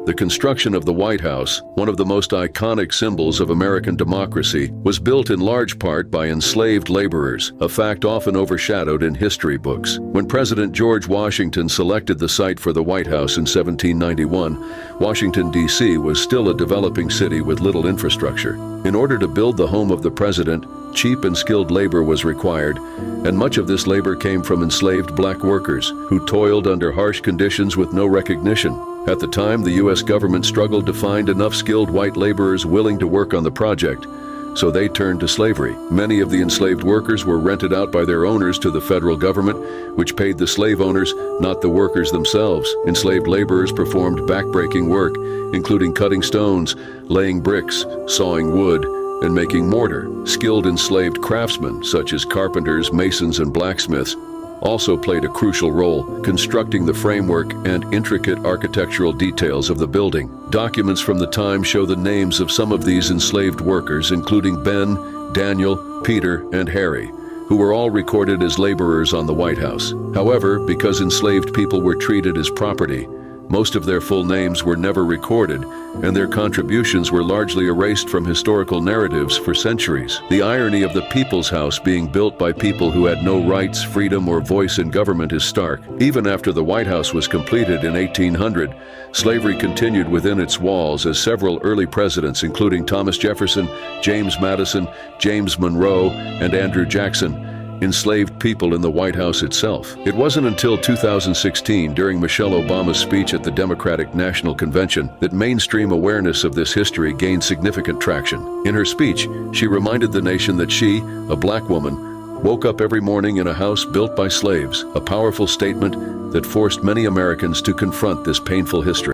The construction of the White House, one of the most iconic symbols of American democracy, was built in large part by enslaved laborers, a fact often overshadowed in history books. When President George Washington selected the site for the White House in 1791, Washington, D.C. was still a developing city with little infrastructure. In order to build the home of the president, cheap and skilled labor was required, and much of this labor came from enslaved black workers who toiled under harsh conditions with no recognition. At the time, the U.S. government struggled to find enough skilled white laborers willing to work on the project, so they turned to slavery. Many of the enslaved workers were rented out by their owners to the federal government, which paid the slave owners, not the workers themselves. Enslaved laborers performed backbreaking work, including cutting stones, laying bricks, sawing wood, and making mortar. Skilled enslaved craftsmen, such as carpenters, masons, and blacksmiths, also played a crucial role, constructing the framework and intricate architectural details of the building. Documents from the time show the names of some of these enslaved workers, including Ben, Daniel, Peter, and Harry, who were all recorded as laborers on the White House. However, because enslaved people were treated as property, most of their full names were never recorded, and their contributions were largely erased from historical narratives for centuries. The irony of the People's House being built by people who had no rights, freedom, or voice in government is stark. Even after the White House was completed in 1800, slavery continued within its walls as several early presidents, including Thomas Jefferson, James Madison, James Monroe, and Andrew Jackson, enslaved people in the White House itself. It wasn't until 2016, during Michelle Obama's speech at the Democratic National Convention, that mainstream awareness of this history gained significant traction. In her speech, she reminded the nation that she, a black woman, woke up every morning in a house built by slaves, a powerful statement that forced many Americans to confront this painful history.